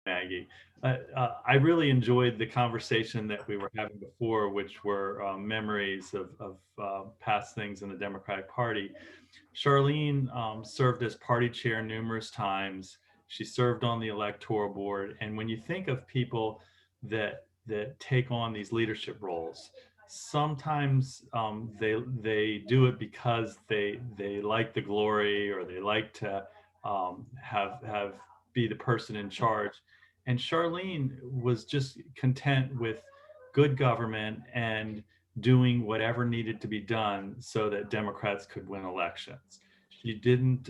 Maggie. I really enjoyed the conversation that we were having before, which were memories of past things in the Democratic Party. Charlene served as party chair numerous times. She served on the electoral board. And when you think of people that take on these leadership roles, sometimes they do it because they like the glory, or they like to have be the person in charge. And Charlene was just content with good government and doing whatever needed to be done so that Democrats could win elections. She didn't,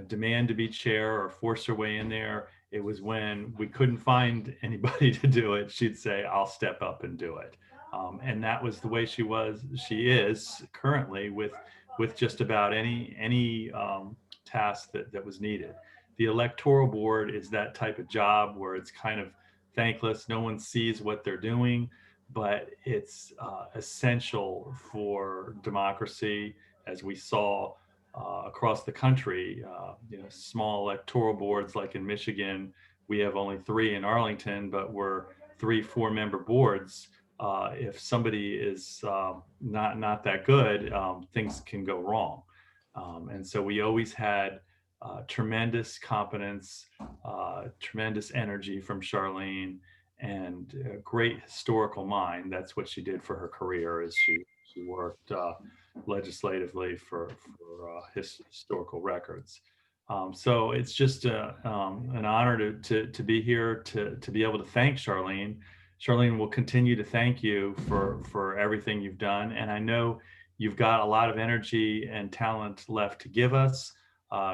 demand to be chair or force her way in there. It was when we couldn't find anybody to do it, she'd say, "I'll step up and do it." And that was the way she was. She is currently with just about any task that was needed. The electoral board is that type of job where it's kind of thankless. No one sees what they're doing, but it's essential for democracy, as we saw across the country. Small electoral boards, like in Michigan, we have only three in Arlington, but we're 3 4 member boards. If somebody is not that good, things can go wrong. And so we always had tremendous competence, tremendous energy from Charlene, and a great historical mind. That's what she did for her career. Is she worked legislatively for historical records. So it's just an honor to be here to be able to thank Charlene. Charlene will continue to thank you for everything you've done, and I know you've got a lot of energy and talent left to give us.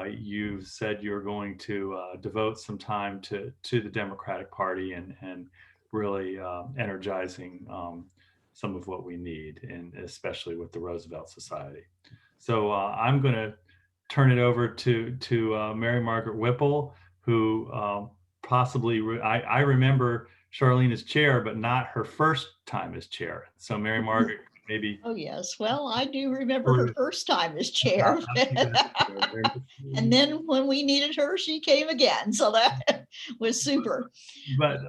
You said you're going to devote some time to the Democratic Party and really energizing some of what we need, and especially with the Roosevelt Society. So I'm going to turn it over to Mary Margaret Whipple, who possibly I remember Charlene as chair, but not her first time as chair. So Mary Margaret, maybe. Oh, yes. Well, I do remember her first time as chair. And then when we needed her, she came again. So that was super. But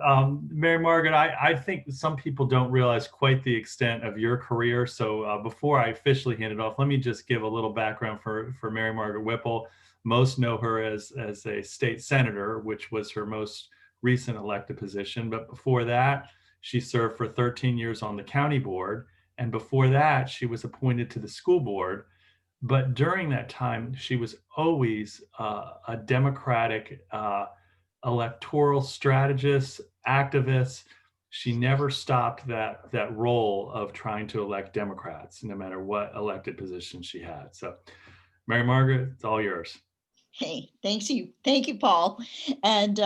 Mary Margaret, I think some people don't realize quite the extent of your career. So before I officially hand it off, let me just give a little background for Mary Margaret Whipple. Most know her as a state senator, which was her most recent elected position. But before that, she served for 13 years on the county board. And before that, she was appointed to the school board. But during that time, she was always a Democratic electoral strategist, activist. She never stopped that role of trying to elect Democrats, no matter what elected position she had. So, Mary Margaret, it's all yours. Hey, thank you, Paul. And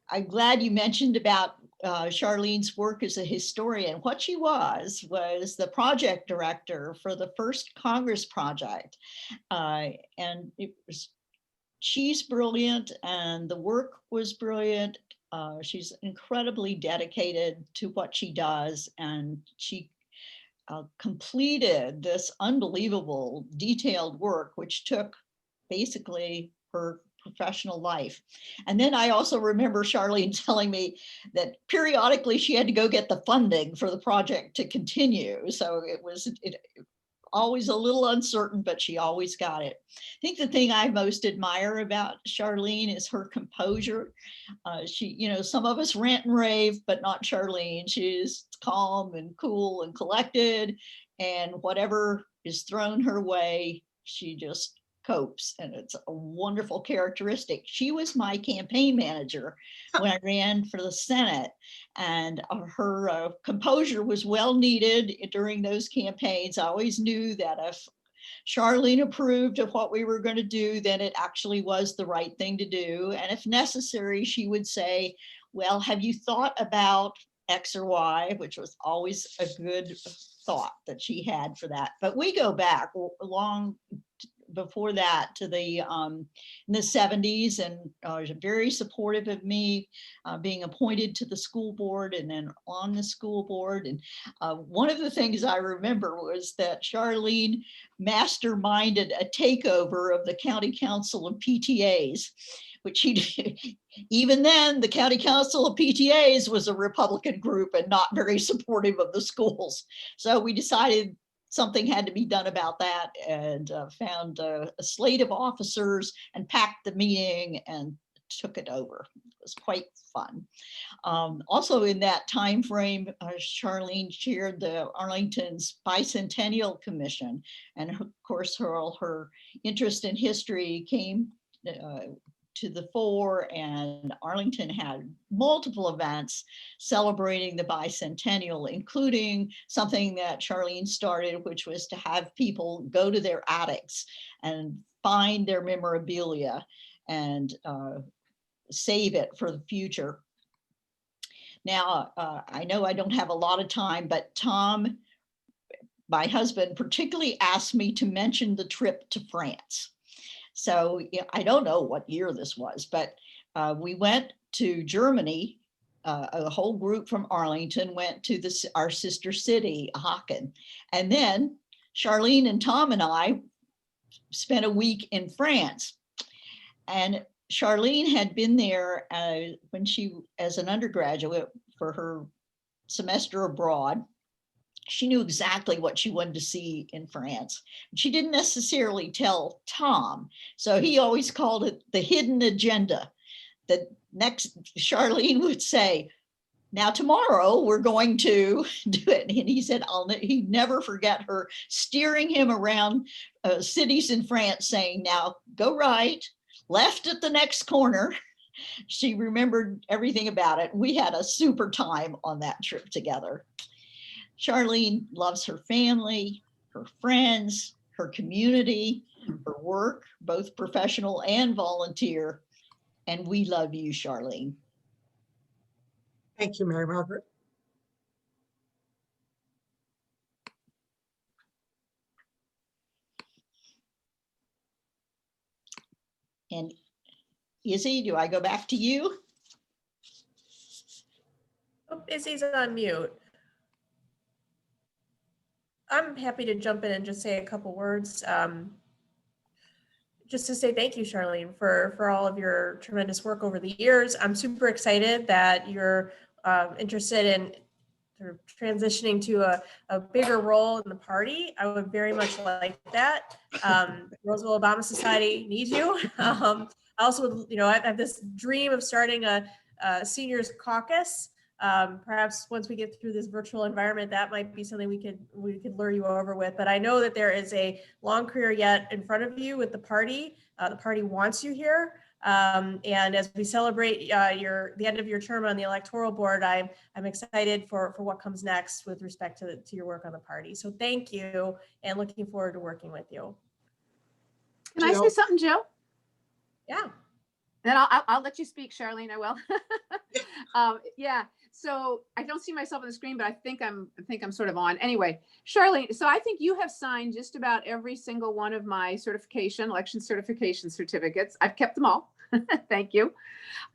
I'm glad you mentioned about Charlene's work as a historian. What she was the project director for the first Congress project. And she's brilliant, and the work was brilliant. She's incredibly dedicated to what she does, and she completed this unbelievable detailed work, which took basically her professional life. And then I also remember Charlene telling me that periodically she had to go get the funding for the project to continue. So it was always a little uncertain, but she always got it. I think the thing I most admire about Charlene is her composure. She, some of us rant and rave, but not Charlene. She's calm and cool and collected, and whatever is thrown her way, she just copes, and it's a wonderful characteristic. She was my campaign manager when I ran for the Senate, and her composure was well needed during those campaigns. I always knew that if Charlene approved of what we were going to do, then it actually was the right thing to do. And if necessary, she would say, well, have you thought about X or Y, which was always a good thought that she had for that. But we go back long before that to the in the 70s, and was very supportive of me being appointed to the school board and then on the school board. And one of the things I remember was that Charlene masterminded a takeover of the county council of PTAs, which he even then the county council of PTAs was a Republican group and not very supportive of the schools. So we decided something had to be done about that, and found a slate of officers and packed the meeting and took it over. It was quite fun. Also in that time frame, Charlene chaired the Arlington's Bicentennial Commission, and of course her interest in history came to the fore, and Arlington had multiple events celebrating the bicentennial, including something that Charlene started, which was to have people go to their attics and find their memorabilia and save it for the future. Now, I know I don't have a lot of time, but Tom, my husband, particularly asked me to mention the trip to France. So I don't know what year this was, but we went to Germany. A whole group from Arlington went to our sister city, Aachen. And then Charlene and Tom and I spent a week in France. And Charlene had been there when as an undergraduate for her semester abroad. She knew exactly what she wanted to see in France. She didn't necessarily tell Tom, so he always called it the hidden agenda. The next, Charlene would say, now tomorrow we're going to do it. And he said, he'd never forget her steering him around cities in France saying, now go right, left at the next corner. She remembered everything about it. We had a super time on that trip together. Charlene loves her family, her friends, her community, her work, both professional and volunteer. And we love you, Charlene. Thank you, Mary Margaret. And Izzy, do I go back to you? Oh, Izzy's on mute. I'm happy to jump in and just say a couple words. Just to say thank you, Charlene, for all of your tremendous work over the years. I'm super excited that you're interested in sort of transitioning to a bigger role in the party. I would very much like that. Roseville Obama Society needs you. I also, I have this dream of starting a seniors caucus. Perhaps once we get through this virtual environment, that might be something we could lure you over with. But I know that there is a long career yet in front of you with the party. The party wants you here. And as we celebrate the end of your term on the electoral board, I'm excited for what comes next with respect to your work on the party. So thank you, and looking forward to working with you. Can I say something, Jill? Yeah. Then I'll let you speak, Charlene. I will. Yeah. So I don't see myself on the screen, but I think I'm sort of on. Anyway, Charlene, so I think you have signed just about every single one of my election certification certificates. I've kept them all. Thank you.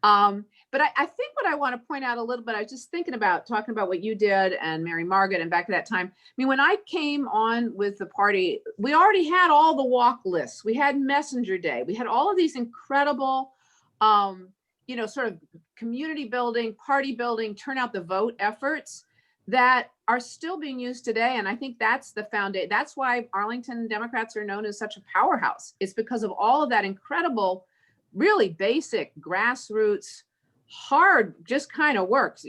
But I think what I want to point out a little bit, I was just thinking about talking about what you did and Mary Margaret and back at that time. I mean, when I came on with the party, we already had all the walk lists. We had Messenger Day. We had all of these incredible sort of community building, party building, turn out the vote efforts that are still being used today. And I think that's the foundation. That's why Arlington Democrats are known as such a powerhouse. It's because of all of that incredible, really basic grassroots, hard, just kind of works,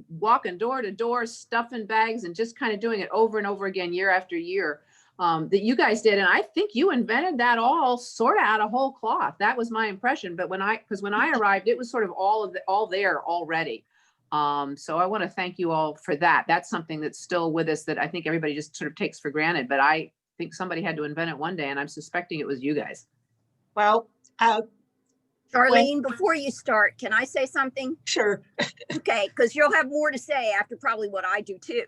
walking door to door, stuffing bags and just kind of doing it over and over again, year after year. That you guys did. And I think you invented that all sort of out of whole cloth. That was my impression. But when I arrived, it was sort of all there already. So I want to thank you all for that. That's something that's still with us that I think everybody just sort of takes for granted. But I think somebody had to invent it one day, and I'm suspecting it was you guys. Well, Charlene, before you start, can I say something? sure. Okay, because you'll have more to say after probably what I do too.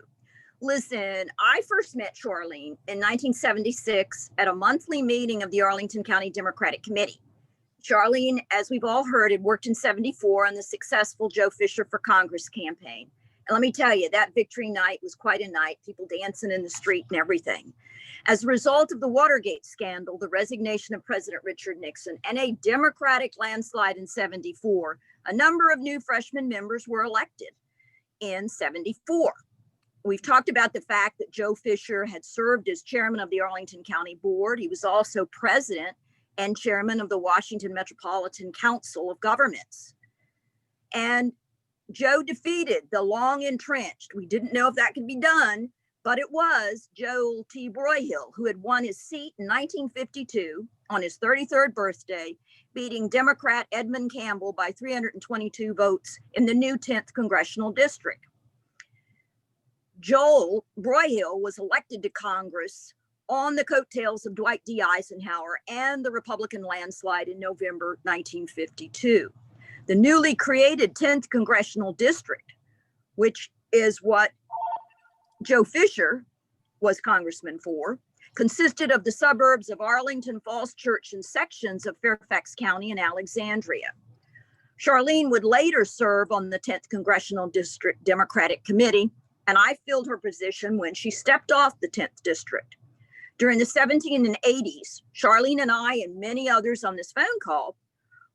Listen, I first met Charlene in 1976 at a monthly meeting of the Arlington County Democratic Committee. Charlene, as we've all heard, had worked in '74 on the successful Joe Fisher for Congress campaign. And let me tell you, that victory night was quite a night, people dancing in the street and everything. As a result of the Watergate scandal, the resignation of President Richard Nixon, and a Democratic landslide in 74, a number of new freshman members were elected in 74. We've talked about the fact that Joe Fisher had served as chairman of the Arlington County Board. He was also president and chairman of the Washington Metropolitan Council of Governments. And Joe defeated the long entrenched, we didn't know if that could be done, but it was Joel T. Broyhill, who had won his seat in 1952 on his 33rd birthday, beating Democrat Edmund Campbell by 322 votes in the new 10th Congressional District. Joel Broyhill was elected to Congress on the coattails of Dwight D. Eisenhower and the Republican landslide in November 1952. The newly created 10th Congressional District, which is what Joe Fisher was congressman for, consisted of the suburbs of Arlington, Falls Church, and sections of Fairfax County and Alexandria. Charlene would later serve on the 10th Congressional District Democratic Committee, and I filled her position when she stepped off the 10th District. During the 70s and 80s, Charlene and I and many others on this phone call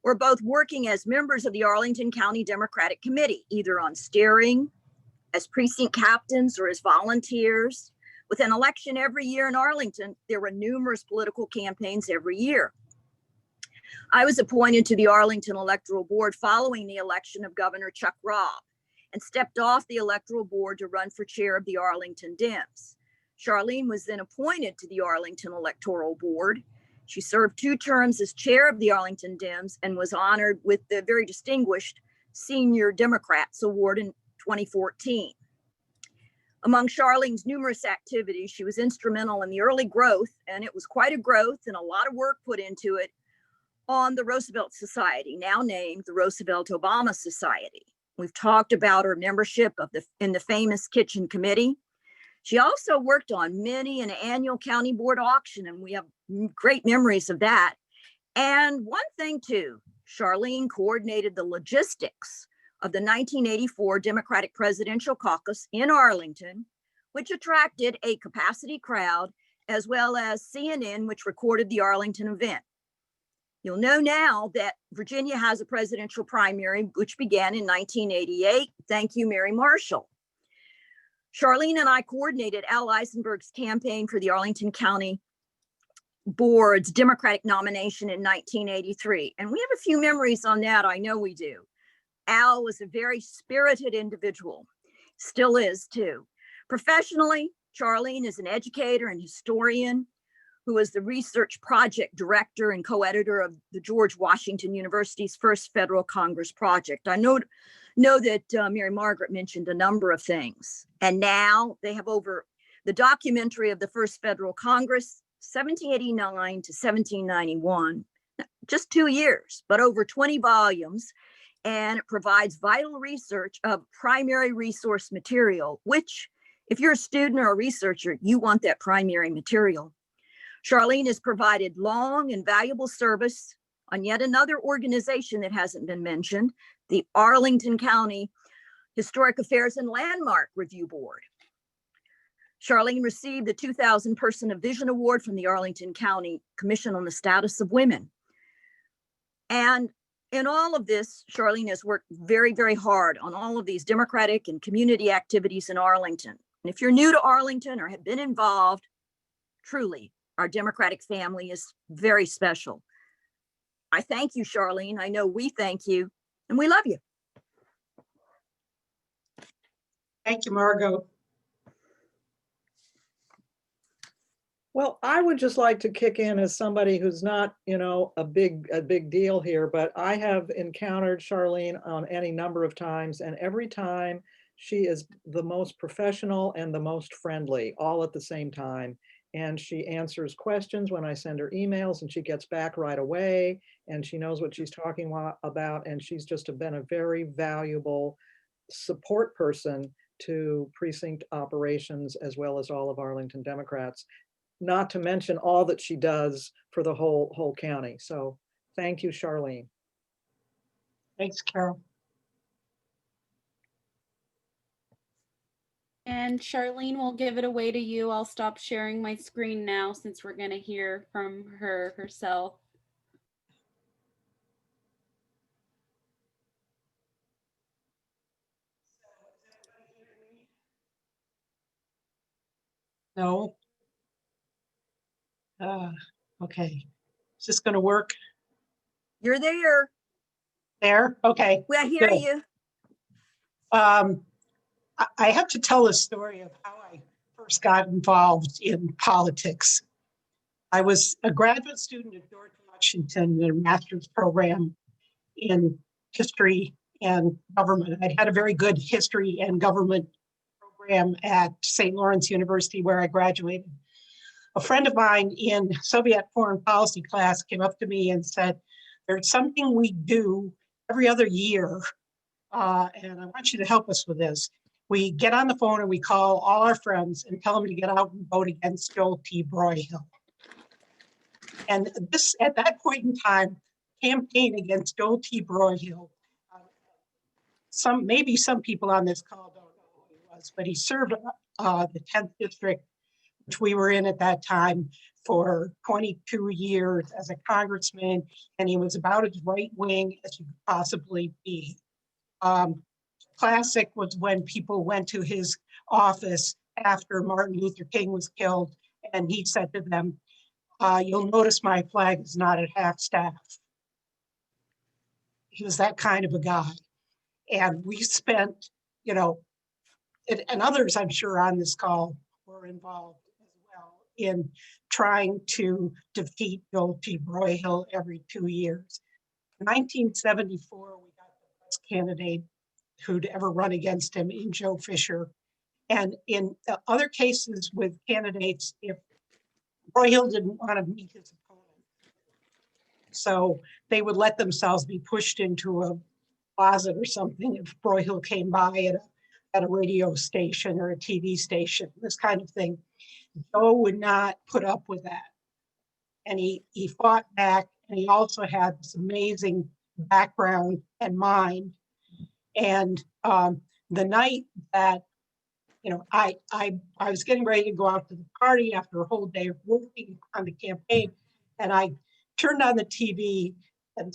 were both working as members of the Arlington County Democratic Committee, either on steering, as precinct captains, or as volunteers. With an election every year in Arlington, there were numerous political campaigns every year. I was appointed to the Arlington Electoral Board following the election of Governor Chuck Robb and stepped off the Electoral Board to run for chair of the Arlington Dems. Charlene was then appointed to the Arlington Electoral Board. She served 2 terms as chair of the Arlington Dems and was honored with the very distinguished Senior Democrats Award in 2014. Among Charlene's numerous activities, she was instrumental in the early growth, and it was quite a growth and a lot of work put into it, on the Roosevelt Society, now named the Roosevelt Obama Society. We've talked about her membership in the famous Kitchen Committee. She also worked on many an annual county board auction, and we have great memories of that. And one thing too, Charlene coordinated the logistics of the 1984 Democratic Presidential Caucus in Arlington, which attracted a capacity crowd, as well as CNN, which recorded the Arlington event. You'll know now that Virginia has a presidential primary, which began in 1988. Thank you, Mary Marshall. Charlene and I coordinated Al Eisenberg's campaign for the Arlington County Board's Democratic nomination in 1983. And we have a few memories on that, I know we do. Al was a very spirited individual, still is too. Professionally, Charlene is an educator and historian who was the research project director and co-editor of the George Washington University's first federal Congress project. I know that Mary Margaret mentioned a number of things, and now they have over the documentary of the first federal Congress, 1789 to 1791, just 2 years, but over 20 volumes, and it provides vital research of primary resource material, which if you're a student or a researcher, you want that primary material. Charlene has provided long and valuable service on yet another organization that hasn't been mentioned, the Arlington County Historic Affairs and Landmark Review Board. Charlene received the 2000 Person of Vision Award from the Arlington County Commission on the Status of Women. And in all of this, Charlene has worked very, very hard on all of these democratic and community activities in Arlington. And if you're new to Arlington or have been involved, truly, our Democratic family is very special. I thank you, Charlene. I know we thank you, and we love you. Thank you, Margot. Well, I would just like to kick in as somebody who's not, a big deal here, but I have encountered Charlene on any number of times, and every time she is the most professional and the most friendly, all at the same time. And she answers questions when I send her emails, and she gets back right away, and she knows what she's talking about, and she's just been a very valuable support person to precinct operations as well as all of Arlington Democrats, not to mention all that she does for the whole county. So thank you, Charlene. Thanks, Carol. And Charlene will give it away to you. I'll stop sharing my screen now since we're going to hear from her herself. No. Okay. Is this going to work You're there. there? Okay. We hear Good. you. I have to tell a story of how I first got involved in politics. I was a graduate student at George Washington in a master's program in history and government. I had a very good history and government program at St. Lawrence University where I graduated. A friend of mine in Soviet foreign policy class came up to me and said, there's something we do every other year, and I want you to help us with this. We get on the phone and we call all our friends and tell them to get out and vote against Joel T. Broyhill. And this, at that point in time, campaign against Joel T. Broyhill, maybe some people on this call don't know who he was, but he served the 10th district, which we were in at that time, for 22 years as a congressman, and he was about as right wing as you could possibly be. Classic was when people went to his office after Martin Luther King was killed, and he said to them, you'll notice my flag is not at half staff. He was that kind of a guy. And we spent, you know, and others I'm sure on this call were involved as well in trying to defeat Joel T. Broyhill every 2 years. In 1974, we got the best candidate who'd ever run against him in Joe Fisher. And in other cases with candidates, if Broyhill didn't want to meet his opponent, so they would let themselves be pushed into a closet or something if Broyhill came by at a radio station or a TV station, this kind of thing. Joe would not put up with that. And he fought back, and he also had this amazing background and mind. And the night that, you know, I was getting ready to go out to the party after a whole day of working on the campaign, and I turned on the TV and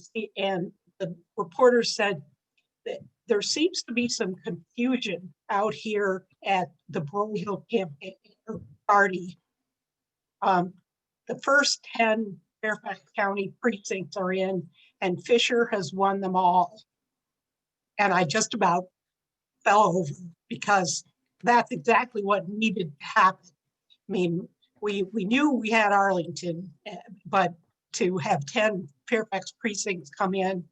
the reporter said that there seems to be some confusion out here at the Broyhill campaign party. The first 10 Fairfax County precincts are in, and Fisher has won them all. And I just about fell over because that's exactly what needed to happen. I mean, we knew we had Arlington, but to have 10 Fairfax precincts come in,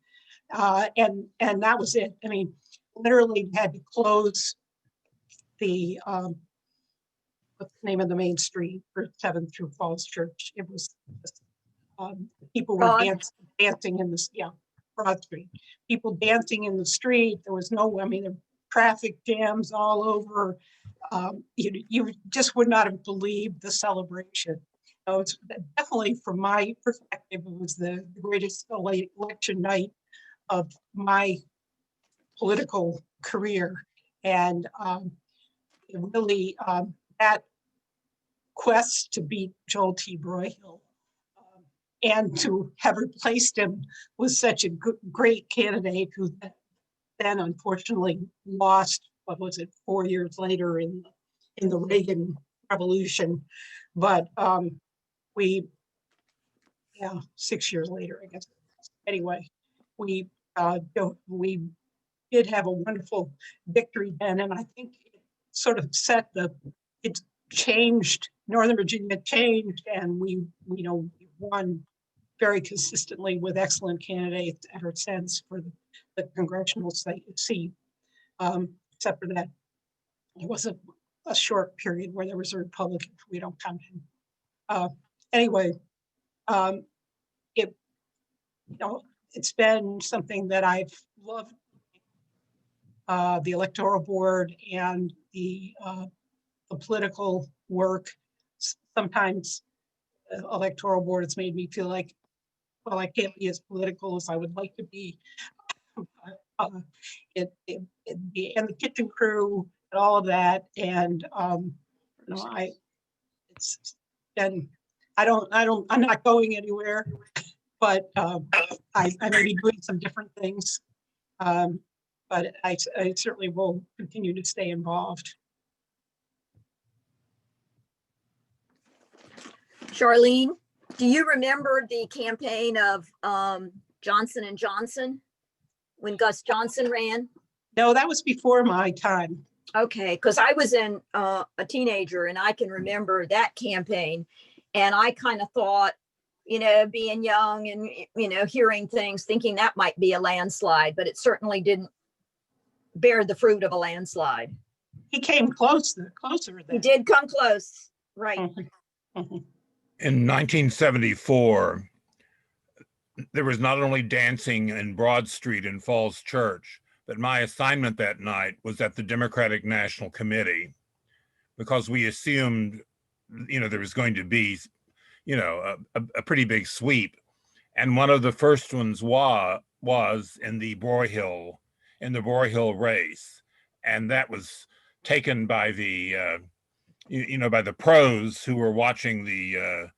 and that was it. I mean, literally had to close the, what's the name of the main street for 7th through Falls Church. It was just, people were dancing in this, Broad Street. People dancing in the street. There was no, I mean, there were traffic jams all over. You just would not have believed the celebration. So it's definitely, from my perspective, it was the greatest election night of my political career. And it really, that quest to beat Joel T. Broyhill and to have replaced him was such a great candidate who then unfortunately lost, what was it, 4 years later in the Reagan Revolution. But 6 years later, I guess. Anyway, we did have a wonderful victory then, and I think it sort of it changed, Northern Virginia changed, and we won very consistently with excellent candidates ever since for the congressional seat. Except for that, it was a short period where there was a Republican. We don't count him. Anyway, it's been something that I've loved. The electoral board and the political work. Sometimes the electoral board has made me feel like, well, I can't be as political as I would like to be. And the kitchen crew, all of that. And, you know, it's been, I'm not going anywhere, but I may be doing some different things. But I certainly will continue to stay involved. Charlene, do you remember the campaign of Johnson and Johnson when Gus Johnson ran? No, that was before my time. Okay, because I was a teenager and I can remember that campaign. And I kind of thought, you know, being young and, you know, hearing things, thinking that might be a landslide, but it certainly didn't bear the fruit of a landslide. He came closer. He did come close, right? In 1974, there was not only dancing in Broad Street in Falls Church, but my assignment that night was at the Democratic National Committee, because we assumed, you know, there was going to be, you know, a pretty big sweep. And one of the first ones was in the Broyhill race. And that was taken by the, you know, by the pros who were watching the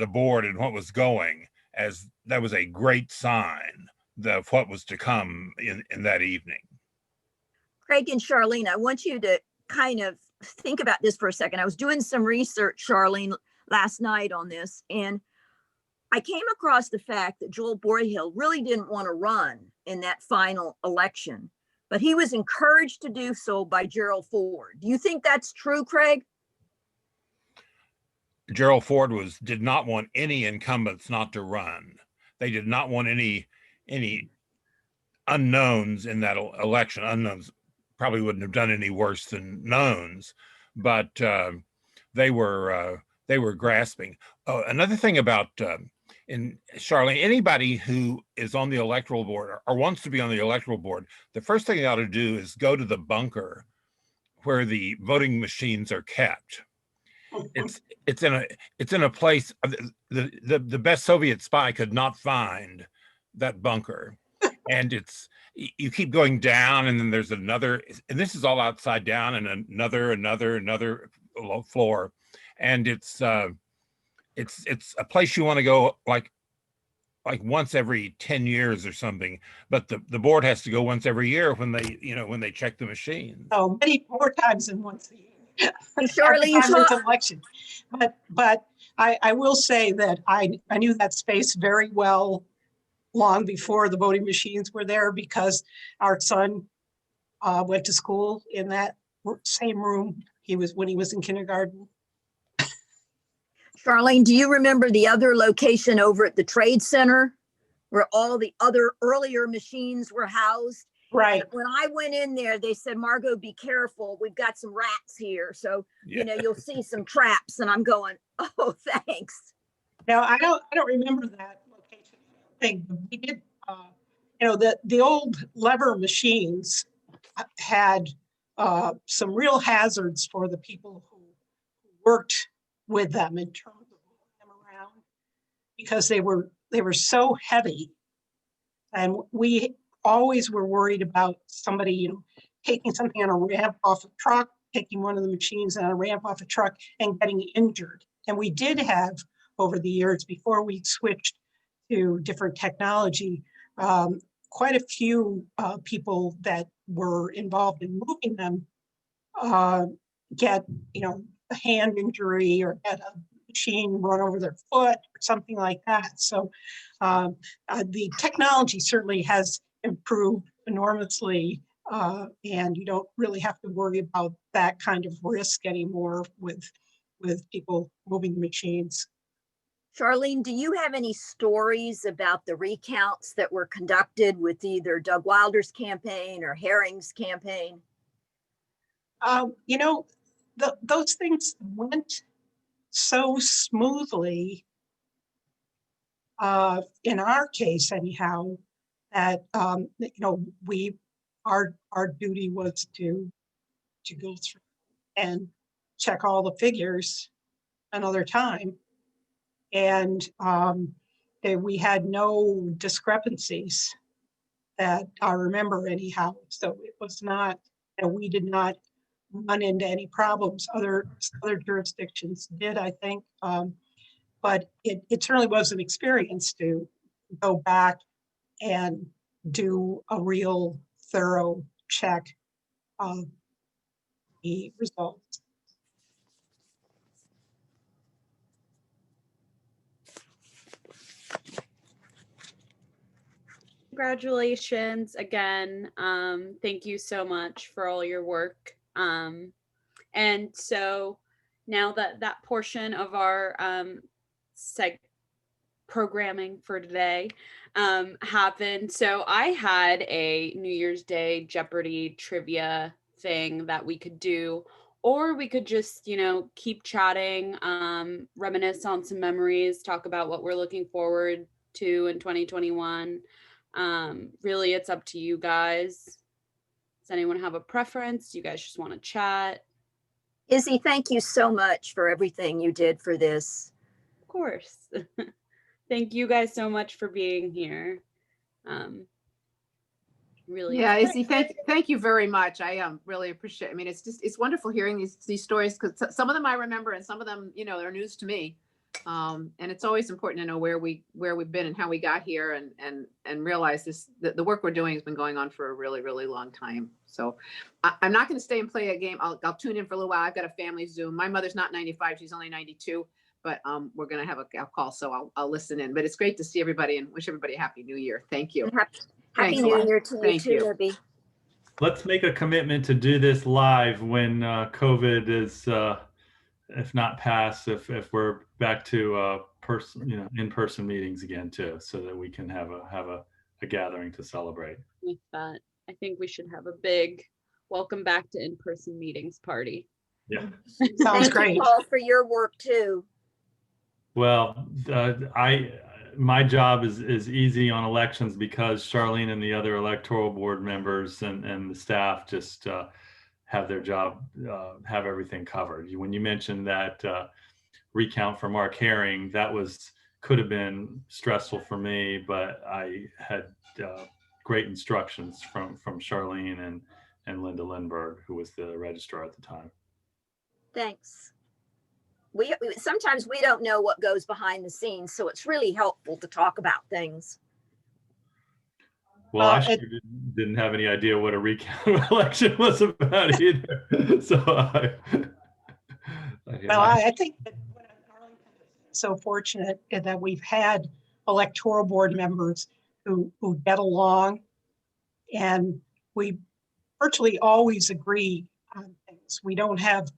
board and what was going, as that was a great sign of what was to come in that evening. Craig and Charlene, I want you to kind of think about this for a second. I was doing some research, Charlene, last night on this, and I came across the fact that Joel Broyhill really didn't want to run in that final election, but he was encouraged to do so by Gerald Ford. Do you think that's true, Craig? Gerald Ford did not want any incumbents not to run. They did not want any unknowns in that election. Unknowns probably wouldn't have done any worse than knowns, but they were grasping. Oh, another thing about in Charlene, anybody who is on the electoral board or wants to be on the electoral board, the first thing they ought to do is go to the bunker where the voting machines are kept. It's in a place the best Soviet spy could not find that bunker. And you keep going down, and then there's another, and this is all outside down, and another floor. And it's a place you want to go like once every 10 years or something, but the board has to go once every year when they check the machines. Oh, many more times than once a year. Charlene, there's an election. But I will say that I knew that space very well long before the voting machines were there, because our son went to school in that same room when he was in kindergarten. Charlene, do you remember the other location over at the Trade Center where all the other earlier machines were housed? Right. When I went in there, they said, Margot, be careful. We've got some rats here. So, you know, you'll see some traps. And I'm going, oh, thanks. Now, I don't remember that location thing, but we did, you know, the old lever machines had some real hazards for the people who worked with them in terms of moving them around, because they were so heavy. And we always were worried about somebody, you know, taking something on a ramp off a truck, taking one of the machines on a ramp off a truck and getting injured. And we did have, over the years, before we switched to different technology, quite a few people that were involved in moving them get, you know, a hand injury or get a machine run over their foot or something like that. So the technology certainly has improved enormously, and you don't really have to worry about that kind of risk anymore with people moving machines. Charlene, do you have any stories about the recounts that were conducted with either Doug Wilder's campaign or Herring's campaign? You know, those things went so smoothly, in our case anyhow, that you know, our duty was to go through and check all the figures another time, and we had no discrepancies that I remember anyhow. So it was not and we did not run into any problems. Other jurisdictions did, I think. But it certainly was an experience to go back and do a real thorough check of the results. Congratulations again. Thank you so much for all your work. And so now that that portion of our programming for today happened. So I had a New Year's Day Jeopardy trivia thing that we could do, or we could just, you know, keep chatting, reminisce on some memories, talk about what we're looking forward to in 2021. Really, it's up to you guys. Does anyone have a preference? Do you guys just want to chat? Izzy, thank you so much for everything you did for this. Of course. Thank you guys so much for being here. Really. Yeah, Izzy, thank you very much. I really appreciate it. I mean, it's wonderful hearing these stories, because some of them I remember and some of them, you know, they're news to me. And it's always important to know where we've been and how we got here, and realize the work we're doing has been going on for a really, really long time. So I'm not going to stay and play a game. I'll tune in for a little while. I've got a family Zoom. My mother's not 95. She's only 92. But we're going to have a call, so I'll listen in. But it's great to see everybody and wish everybody a happy New Year. Thank you. Happy New Year to you too, Libby. Let's make a commitment to do this live when COVID is, if not passed, if we're back to in-person meetings again too, so that we can have a gathering to celebrate. With that, I think we should have a big welcome back to in-person meetings party. Yeah, sounds Thank great. you, Paul, for your work too. Well, my job is easy on elections because Charlene and the other electoral board members and the staff just have their job, have everything covered. When you mentioned that recount for Mark Herring, that could have been stressful for me, but I had great instructions from Charlene and Linda Lindbergh, who was the registrar at the time. Thanks. We sometimes we don't know what goes behind the scenes, so it's really helpful to talk about things. Well, I sure didn't have any idea what a recount election was about either. So I think that Arlington is so fortunate that we've had electoral board members who get along, and we virtually always agree on things. We don't have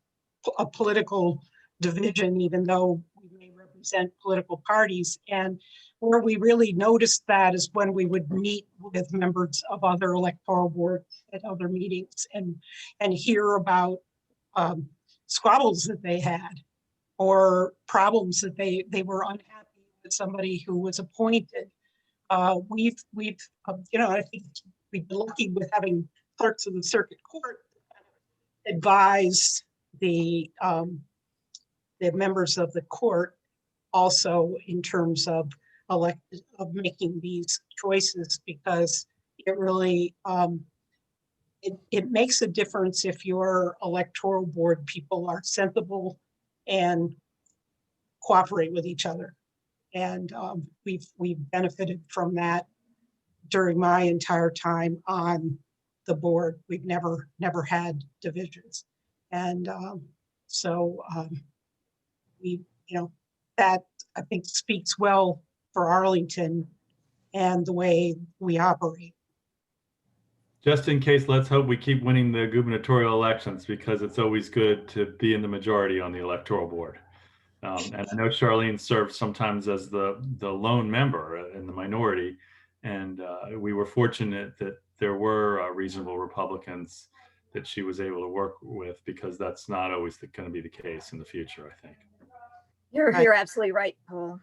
a political division, even though we may represent political parties. And where we really noticed that is when we would meet with members of other electoral boards at other meetings and hear about squabbles that they had, or problems that they were unhappy with somebody who was appointed. We've I think we've been lucky with having clerks of the circuit court advise the members of the court also in terms of making these choices, because it really it makes a difference if your electoral board people are sensible and cooperate with each other. And we've benefited from that during my entire time on the board. We've never had divisions, and that I think speaks well for Arlington and the way we operate. Just in case, let's hope we keep winning the gubernatorial elections, because it's always good to be in the majority on the electoral board. And I know Charlene served sometimes as the lone member in the minority, and we were fortunate that there were reasonable Republicans that she was able to work with, because that's not always going to be the case in the future, I think. You're absolutely right, Paul.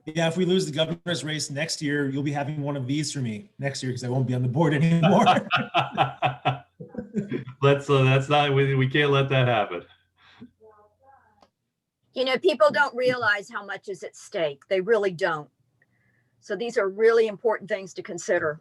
Yeah, if we lose the governor's race next year, you'll be having one of these for me next year, because I won't be on the board anymore. That's not, we can't let that happen. You know, people don't realize how much is at stake. They really don't. So these are really important things to consider.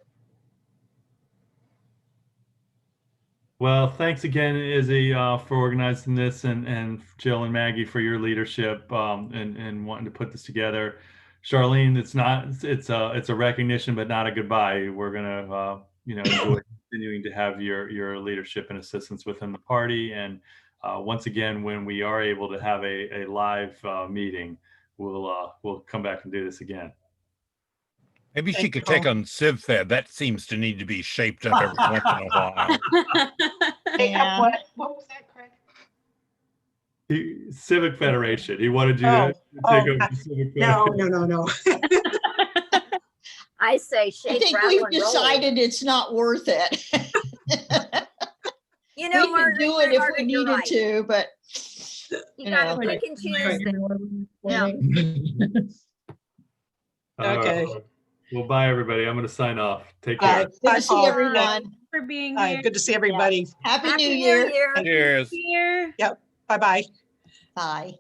Well, thanks again, Izzy, for organizing this, and Jill and Maggie for your leadership, and wanting to put this together. Charlene, it's a recognition, but not a goodbye. We're gonna, enjoy continuing to have your leadership and assistance within the party. And once again, when we are able to have a live meeting, we'll come back and do this again. Maybe she Thank could you. take on CivFed. That seems to need to be shaped up every once in a while. Yeah. What was that, Craig? Civic Federation. He wanted you Oh, to take oh, over the Civic No, Federation. no. I say I shake, think rattle, we've and roll. decided it's not worth it. You know, We could Margaret, do it if Margaret, we you're needed right. to, but You gotta know. pick and choose things. Yeah. All Okay. right. Well, bye, everybody. I'm going to sign off. Take Bye. care. good Bye, to see Paul. everyone. For being Hi, here. good to see everybody. Happy Happy New New Year. Year. Cheers. Here. Bye-bye. Bye.